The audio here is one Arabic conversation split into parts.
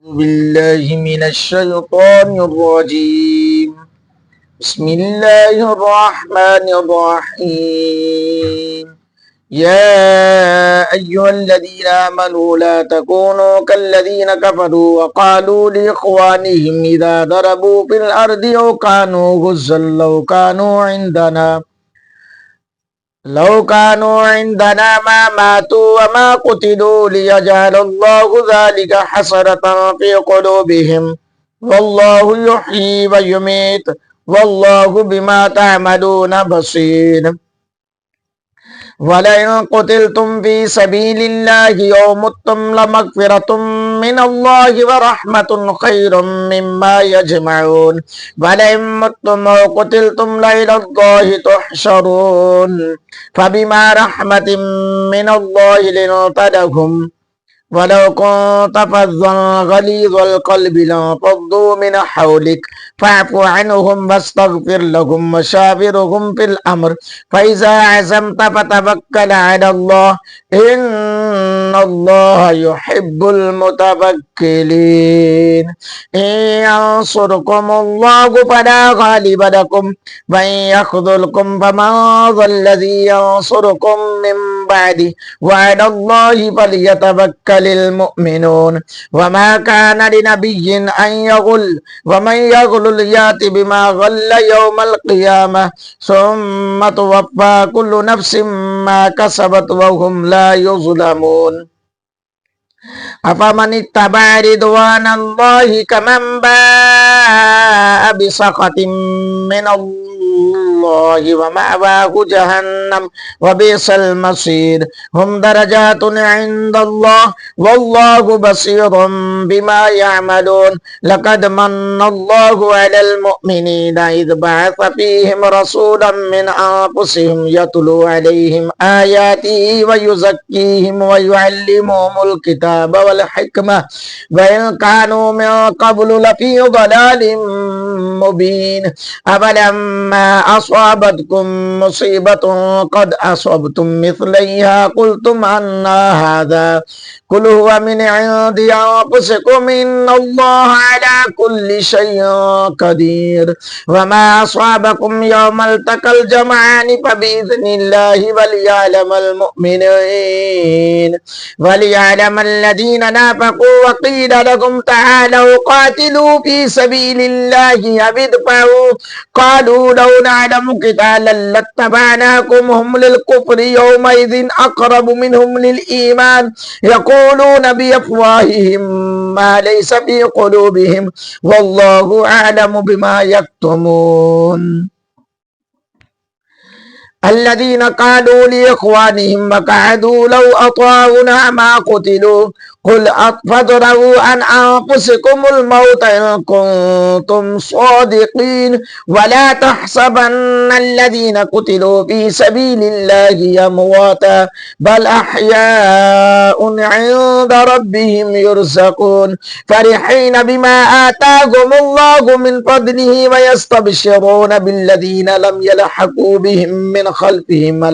بالله من الشيطان الرجيم. بسم الله الرحمن الرحيم. يا أيها الذين آمنوا لا تكونوا كالذين كفروا وقالوا لإخوانهم إذا ضربوا في الأرض أو كانوا غزا لو كانوا عندنا ما ماتوا وما قتلوا ليجعل الله ذلك حسرة في قلوبهم والله يحيي ويميت والله بما تعملون بصير. ولئن قتلتم في سبيل الله أو متم لمغفرة من الله ورحمة خير مما يجمعون. ولئن متم أو قتلتم لإلى الله تحشرون. فبما رحمة من الله لنت لهم ولو كنت فظا غليظ القلب لانفضوا من حولك فاعف عنهم واستغفر لهم وشاورهم في الأمر فإذا عزمت فتوكل على الله إن الله يحب المتوكلين. إن ينصركم الله فلا غالب لكم وإن يخذلكم فمن ذا الذي ينصركم من بعده وعلى الله فليتوكل المؤمنون. وما كان لنبي أن يغل ومن يغل يأت بما غل يوم القيامة ثم توفى كل نفس ما كسبت وهم لا يظلمون. أفمن اتبع رضوان الله كمن باء بسخط من الله ومأواه جهنم وبئس المصير. هم درجات عند الله والله بصير بما يعملون. لقد من الله على المؤمنين إذ بعث فيهم رسولا من أنفسهم يتلو عليهم آياته ويزكيهم ويعلمهم الكتاب والحكمة وإن كانوا من قبل لفي ضلال مبين. أفلما أصابتكم مصيبة قد أصبتم مثليها قلتم أن هذا قل هو من عند أنفسكم إن الله على كل شيء قدير. وما أصابكم يوم التقى الجمعان فبإذن الله وليعلم الذين نافقوا وقيل لهم تعالوا قاتلوا في سبيل الله أو ادفعوا قالوا لو نعلم قتالا لاتبعناكم هم للكفر يومئذ أقرب منهم للإيمان يقولون بأفواههم ما ليس في قلوبهم والله أعلم بما يكتمون. الذين قالوا لإخوانهم وقعدوا لو أطاعونا ما قتلوا قل فادرؤوا عن أنفسكم الموت إن كنتم صادقين ولا تحسبن الذين قتلوا في سبيل الله أمواتا بل أحياء عند ربهم يرزقون فرحين بما آتاهم الله من فضله ويستبشرون بالذين لم يلحقوا بهم من خلفهم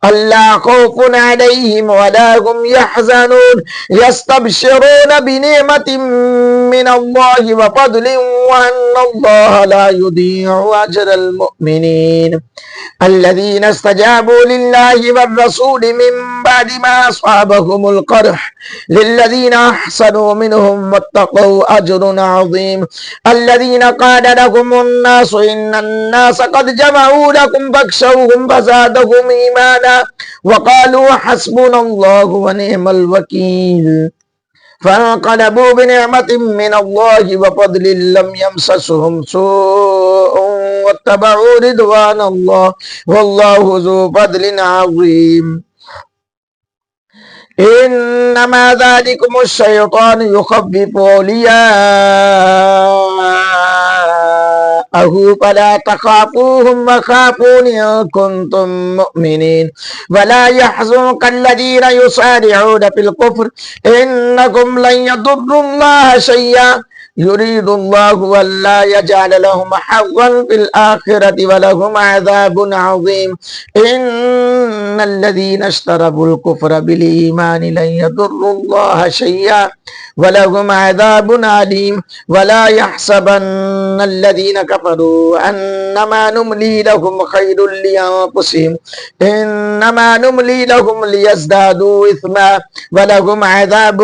ألا خوف عليهم ولا هم يحزنون يستبشرون بنعمة من الله وفضل وأن الله لا يضيع أجر المؤمنين. الذين استجابوا لله والرسول من بعد ما أصابهم القرح للذين أحسنوا منهم واتقوا أجر عظيم. الذين قال لهم الناس إن الناس قد جمعوا لكم فاخشوهم فزادهم إيمانا وقالوا حسبنا الله ونعم الوكيل فانقلبوا بنعمة من الله وفضل لم يمسسهم سوء واتبعوا رضوان الله والله ذو فضل عظيم. إنما ذلكم الشيطان يخفف أولياءه فلا تخافوهم وخافون إن كنتم مؤمنين. ولا يحزنك الذين يسارعون في الكفر إنكم لن يضروا الله شيئا يريد الله ألا يجعل لهم حظا في الآخرة ولهم عذاب عظيم. إن الذين اشتروا الكفر بالإيمان لن يضروا الله شيئا ولهم عذاب أليم ولا يحسبن الذين كفروا أنما نملي لهم خير لأنفسهم إنما نملي لهم ليزدادوا إثما ولهم عذاب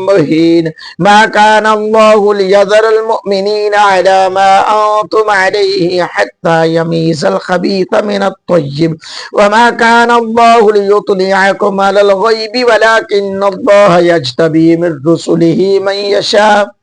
مهين ما كان الله ليذر المؤمنين على ما أنتم عليه حتى يميز الخبيث من الطيب وما كان الله ليطلعكم على الغيب ولكن الله يجتبي من رسله من يشاء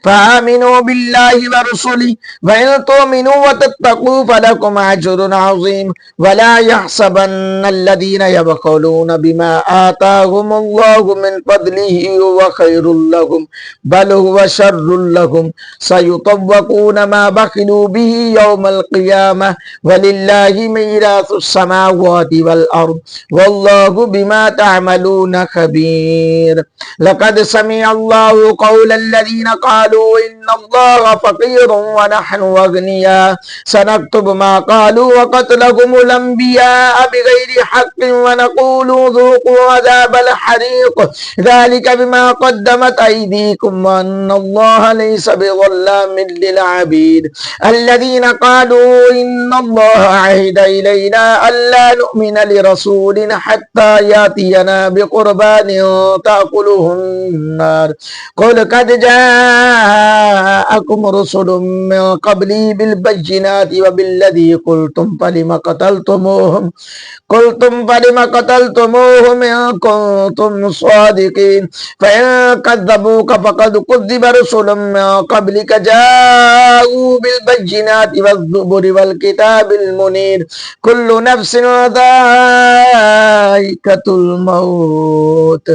فآمنوا بالله ورسله وإن تؤمنوا وتتقوا فلكم أجر عظيم ولا يحسبن الذين يبخلون بما آتاهم الله من فضله هو خير لهم بل هو شر لهم سيطوقون ما بخلوا به يوم القيامة ولله ميراث السماوات والأرض والله بما تعملون خبير لقد سمع الله قول الذين قالوا إن الله فقير ونحن أغنياء سنكتب ما قالوا وقتلهم الأنبياء بغير حق ونقول ذوقوا عذاب الحريق ذلك بما قدمت أيديكم وأن الله ليس بظلام للعبيد الذين قالوا إن الله عهد إلينا ألا نؤمن لرسول حتى يأتينا بقربان تأكله النار قل قد جاءكم رسل من قبلي بالبينات وبالذي قلتم فلم قتلتموهم إن كنتم صادقين فإن كذبوك فقد كذب رسل من قبلك جاءوا بالبينات والزبر والكتاب المنير كل نفس ذائقة الموت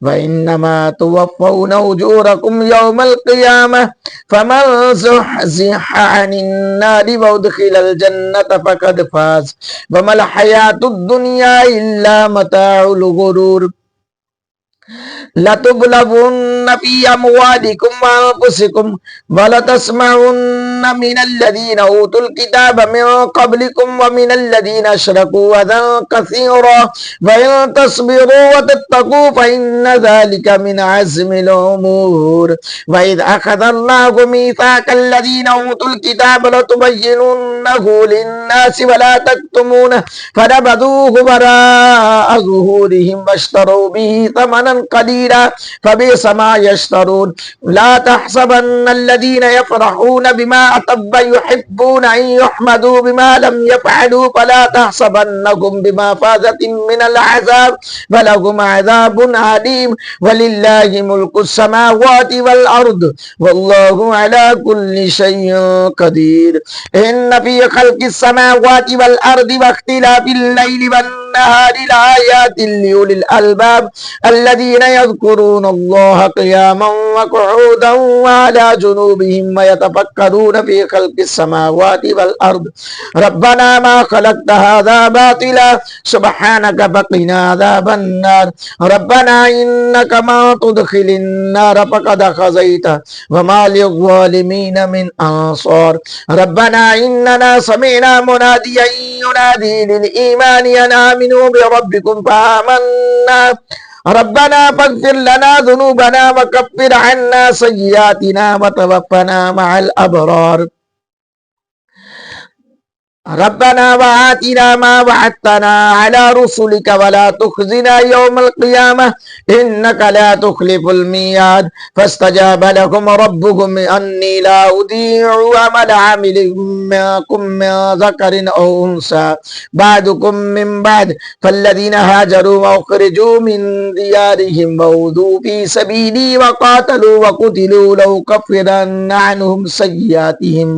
وإنما توفون أجوركم يوم القيامة فمن زحزح عن النار وأدخل الجنة فقد فاز وما الحياة الدنيا إلا متاع الغرور لتبلغن في أموالكم وأنفسكم ولتسمعن من الذين أوتوا الكتاب من قبلكم ومن الذين أشركوا أذى كثيرا وإن تصبروا وتتقوا فإن ذلك من عزم الأمور وإذ أخذ الله ميثاق الذين أوتوا الكتاب لتبيننه للناس ولا تكتمونه فنبذوه وراء ظهورهم واشتروا به ثمنا قليلا فبئس ما يشترون لا تحسبن الذين يفرحون بما أتوا يحبون أن يحمدوا بما لم يفعلوا فلا تحسبنهم بمفازة من العذاب ولهم عذاب أليم ولله ملك السماوات والأرض والله على كل شيء قدير إن في خلق السماوات والأرض واختلاف الليل والنهار لآيات لأولي الألباب الذين يذكرون الله قياما وقعودا وعلى جنوبهم ويتفكرون في خلق السماوات والأرض ربنا ما خلقت هذا باطلا سبحانك فقنا عذاب النار ربنا إنك ما تدخل النار فقد خزيته وما للظالمين من أنصار ربنا إننا سمعنا مناديا ينادي للإيمان أن آمنوا بربكم فآمنا ربنا فاغفر لنا ذنوبنا وكفر عنا سيئاتنا وتوفنا مع الأبرار ربنا وآتنا ما وعدتنا على رسلك ولا تخزنا يوم القيامة إنك لا تخلف الميعاد فاستجاب لهم ربهم أني لا أضيع عمل عامل منكم من ذكر أو أنثى بعضكم من بعد فالذين هاجروا وأخرجوا من ديارهم وأوذوا في سبيلي وقاتلوا وقتلوا لأكفرن عنهم سيئاتهم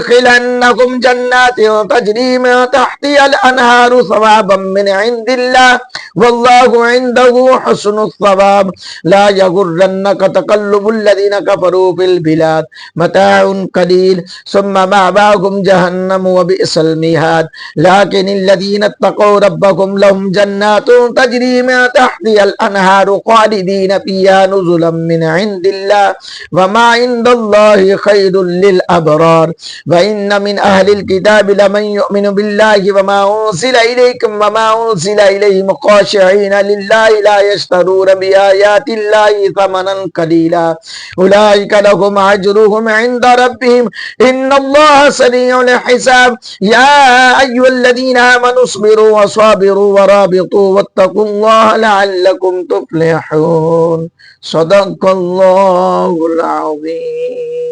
ولأدخلنهم جنات تجري من تحتها الأنهار ثوابا من عند الله والله عنده حسن الثواب لا يغرنك تقلب الذين كفروا في البلاد متاع قليل ثم مأواهم جهنم وبئس المهاد لكن الذين اتقوا ربهم لهم جنات تجري من تحتها الأنهار خالدين فيها نزلا من عند الله وما عند الله خير للأبرار وإن من أهل الكتاب لمن يؤمن بالله وما أنزل إليكم وما أنزل إليهم خاشعين لله لا يشترون بآيات الله ثمنا قليلا أولئك لهم أجرهم عند ربهم إن الله سريع الحساب يا أيها الذين آمنوا اصبروا وصابروا ورابطوا واتقوا الله لعلكم تفلحون صدق الله العظيم